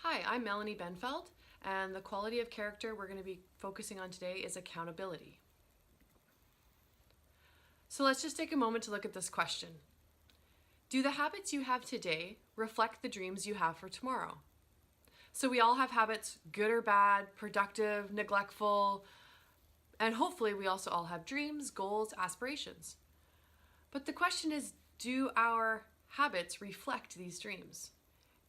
Hi, I'm Melanie Benfeld, and the quality of character we're going to be focusing on today is accountability. So let's just take a moment to look at this question. Do the habits you have today reflect the dreams you have for tomorrow? So we all have habits, good or bad, productive, neglectful, and hopefully we also all have dreams, goals, aspirations. But the question is, do our habits reflect these dreams?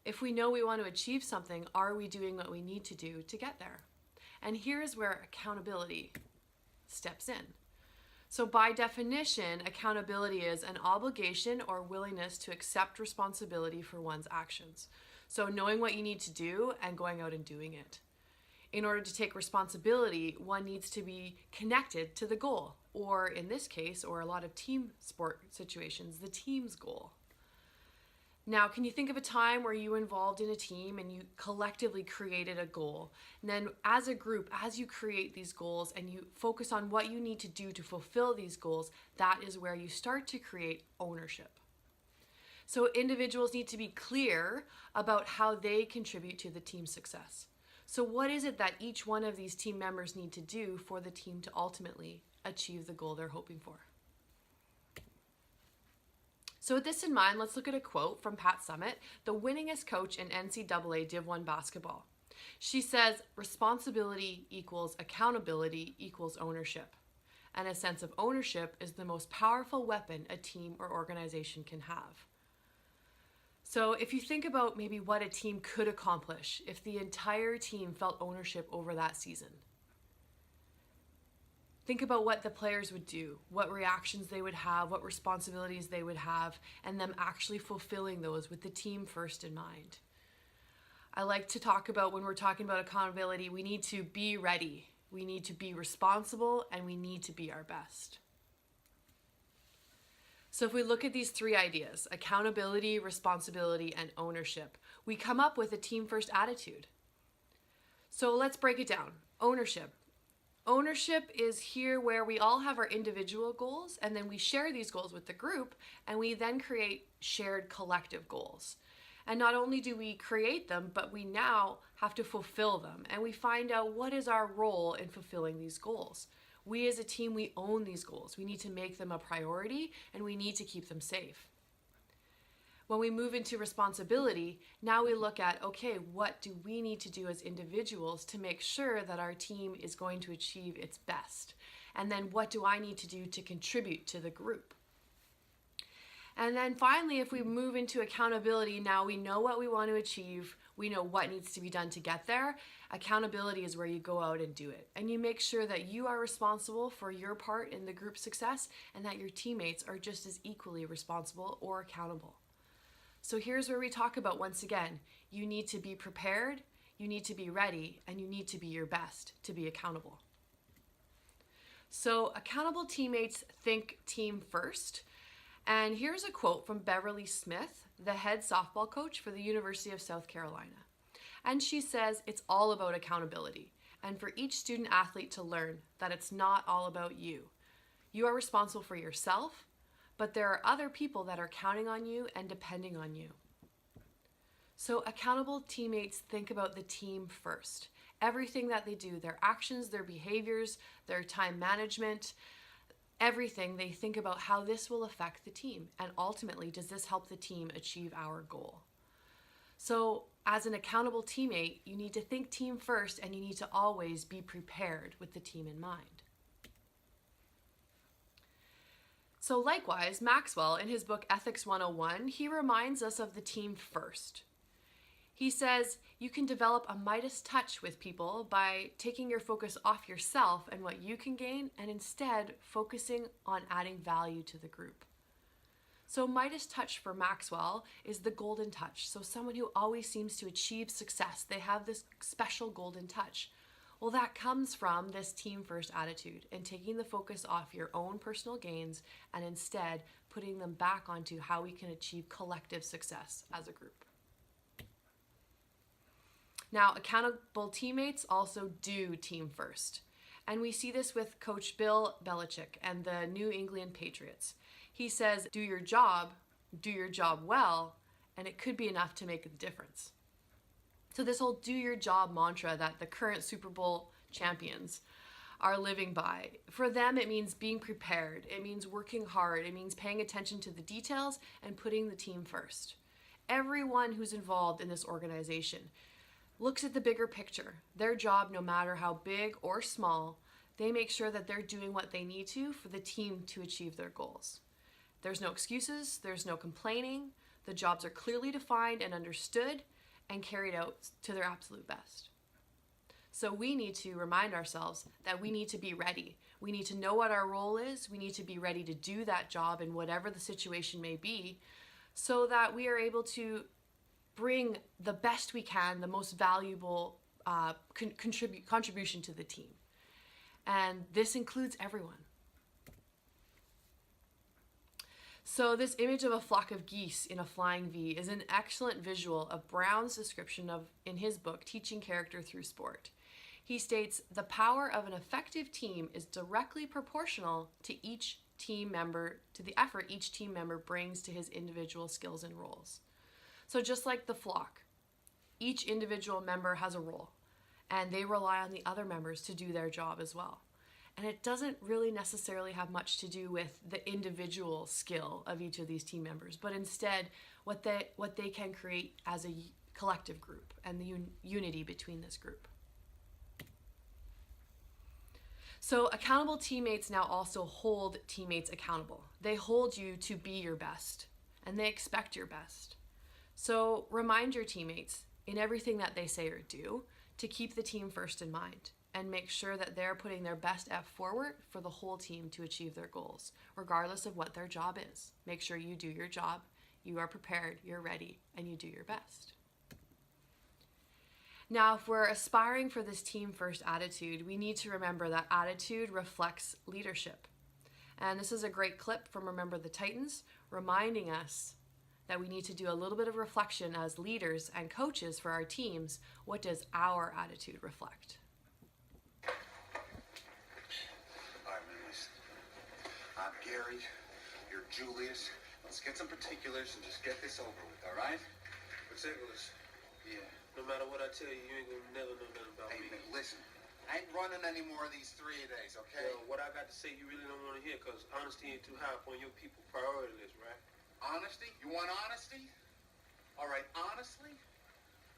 If we know we want to achieve something, are we doing what we need to do to get there? And here's where accountability steps in. So by definition, accountability is an obligation or willingness to accept responsibility for one's actions. So knowing what you need to do and going out and doing it. In order to take responsibility, one needs to be connected to the goal, or in this case, or a lot of team sport situations, the team's goal. Now, can you think of a time where you were involved in a team and you collectively created a goal? And then as a group, as you create these goals and you focus on what you need to do to fulfill these goals, that is where you start to create ownership. So individuals need to be clear about how they contribute to the team's success. So what is it that each one of these team members need to do for the team to ultimately achieve the goal they're hoping for? So with this in mind, let's look at a quote from Pat Summitt, the winningest coach in NCAA Div 1 basketball. She says, responsibility equals accountability equals ownership. And a sense of ownership is the most powerful weapon a team or organization can have. So if you think about maybe what a team could accomplish if the entire team felt ownership over that season. Think about what the players would do, what reactions they would have, what responsibilities they would have, and them actually fulfilling those with the team first in mind. I like to talk about when we're talking about accountability, we need to be ready, we need to be responsible, and we need to be our best. So if we look at these three ideas, accountability, responsibility, and ownership, we come up with a team first attitude. So let's break it down. Ownership. Ownership is here where we all have our individual goals and then we share these goals with the group and we then create shared collective goals. And not only do we create them, but we now have to fulfill them and we find out what is our role in fulfilling these goals. We as a team, we own these goals. We need to make them a priority and we need to keep them safe. When we move into responsibility, now we look at, okay, what do we need to do as individuals to make sure that our team is going to achieve its best? And then what do I need to do to contribute to the group? And then finally, if we move into accountability, now we know what we want to achieve. We know what needs to be done to get there. Accountability is where you go out and do it. And you make sure that you are responsible for your part in the group success and that your teammates are just as equally responsible or accountable. So here's where we talk about, once again, you need to be prepared, you need to be ready, and you need to be your best to be accountable. So accountable teammates think team first. And here's a quote from Beverly Smith, the head softball coach for the University of South Carolina. And she says, it's all about accountability. And for each student athlete to learn that it's not all about you. You are responsible for yourself, but there are other people that are counting on you and depending on you. So accountable teammates think about the team first. Everything that they do, their actions, their behaviors, their time management, everything, they think about how this will affect the team. And ultimately, does this help the team achieve our goal? So as an accountable teammate, you need to think team first and you need to always be prepared with the team in mind. So likewise, Maxwell, in his book Ethics 101, he reminds us of the team first. He says, you can develop a Midas touch with people by taking your focus off yourself and what you can gain and instead focusing on adding value to the group. So Midas touch for Maxwell is the golden touch. So someone who always seems to achieve success, they have this special golden touch. Well, that comes from this team first attitude and taking the focus off your own personal gains and instead putting them back onto how we can achieve collective success as a group. Now, accountable teammates also do team first. And we see this with Coach Bill Belichick and the New England Patriots. He says, do your job well, and it could be enough to make the difference. So this whole do your job mantra that the current Super Bowl champions are living by, for them it means being prepared, it means working hard, it means paying attention to the details and putting the team first. Everyone who's involved in this organization looks at the bigger picture. Their job, no matter how big or small, they make sure that they're doing what they need to for the team to achieve their goals. There's no excuses, there's no complaining. The jobs are clearly defined and understood and carried out to their absolute best. So we need to remind ourselves that we need to be ready. We need to know what our role is. We need to be ready to do that job in whatever the situation may be, so that we are able to bring the best we can, the most valuable contribution to the team. And this includes everyone. So this image of a flock of geese in a flying V is an excellent visual of Brown's description of, in his book, Teaching Character Through Sport. He states, the power of an effective team is directly proportional to the effort each team member brings to his individual skills and roles. So just like the flock, each individual member has a role, and they rely on the other members to do their job as well. And it doesn't really necessarily have much to do with the individual skill of each of these team members, but instead what they can create as a collective group and the unity between this group. So accountable teammates now also hold teammates accountable. They hold you to be your best, and they expect your best. So remind your teammates in everything that they say or do to keep the team first in mind and make sure that they're putting their best effort forward for the whole team to achieve their goals, regardless of what their job is. Make sure you do your job, you are prepared, you're ready, and you do your best. Now, if we're aspiring for this team-first attitude, we need to remember that attitude reflects leadership. And this is a great clip from Remember the Titans, reminding us that we need to do a little bit of reflection as leaders and coaches for our teams. What does our attitude reflect? All right, man, listen. I'm Gary, you're Julius. Let's get some particulars and just get this over with, all right? Particulars? Yeah. No matter what I tell you, you ain't gonna never know nothing about Hey, me. man, listen. I ain't running any more of these 3 days, okay? Well, what I got to say you really don't want to hear, because honesty ain't too high up on your people's priority list, right? Honesty? You want honesty? All right, honestly,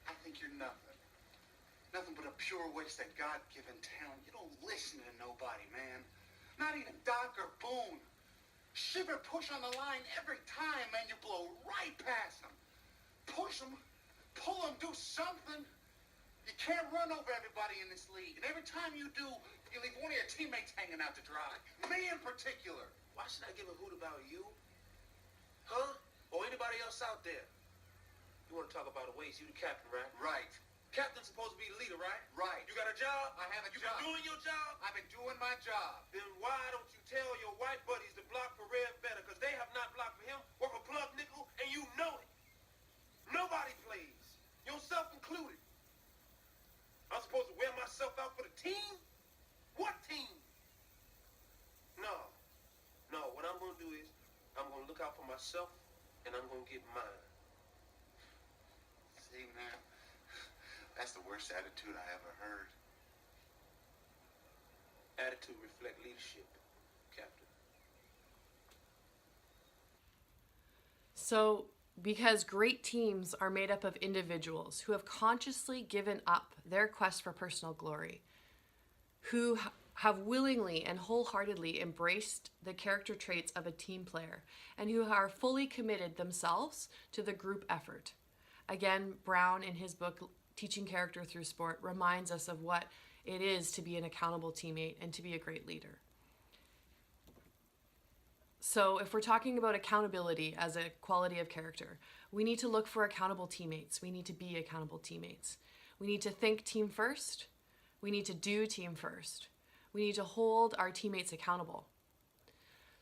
I think you're nothing. Nothing but a pure waste of God-given talent. You don't listen to nobody, man. Not even Doc or Boone. Shiver push on the line every time, man. You blow right past them. Push them, pull them, do something. You can't run over everybody in this league. And every time you do, you leave one of your teammates hanging out to dry. Me in particular. Why should I give a hoot about you? Huh? Or anybody else out there? You want to talk about a waste? You the captain, right? Right. Captain's supposed to be the leader, right? Right. You got a job? I have a you job. been doing your job? I've been doing my job. Then why don't you tell your white buddies to block for Red better? Because they have not blocked for him or for Plug Nickel, and you know it. Nobody plays, yourself included. I'm supposed to wear myself out for the team? What team? No. What I'm going to do is I'm going to look out for myself, and I'm going to get mine. See, man, that's the worst attitude I ever heard. Attitude reflect leadership, Captain. So, because great teams are made up of individuals who have consciously given up their quest for personal glory, who have willingly and wholeheartedly embraced the character traits of a team player, and who are fully committed themselves to the group effort. Again, Brown, in his book, Teaching Character Through Sport, reminds us of what it is to be an accountable teammate and to be a great leader. So if we're talking about accountability as a quality of character, we need to look for accountable teammates. We need to be accountable teammates. We need to think team first. We need to do team first. We need to hold our teammates accountable.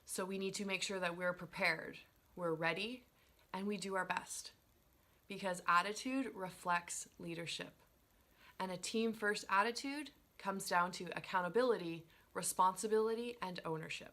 So we need to make sure that we're prepared, we're ready, and we do our best. Because attitude reflects leadership. And a team first attitude comes down to accountability, responsibility, and ownership.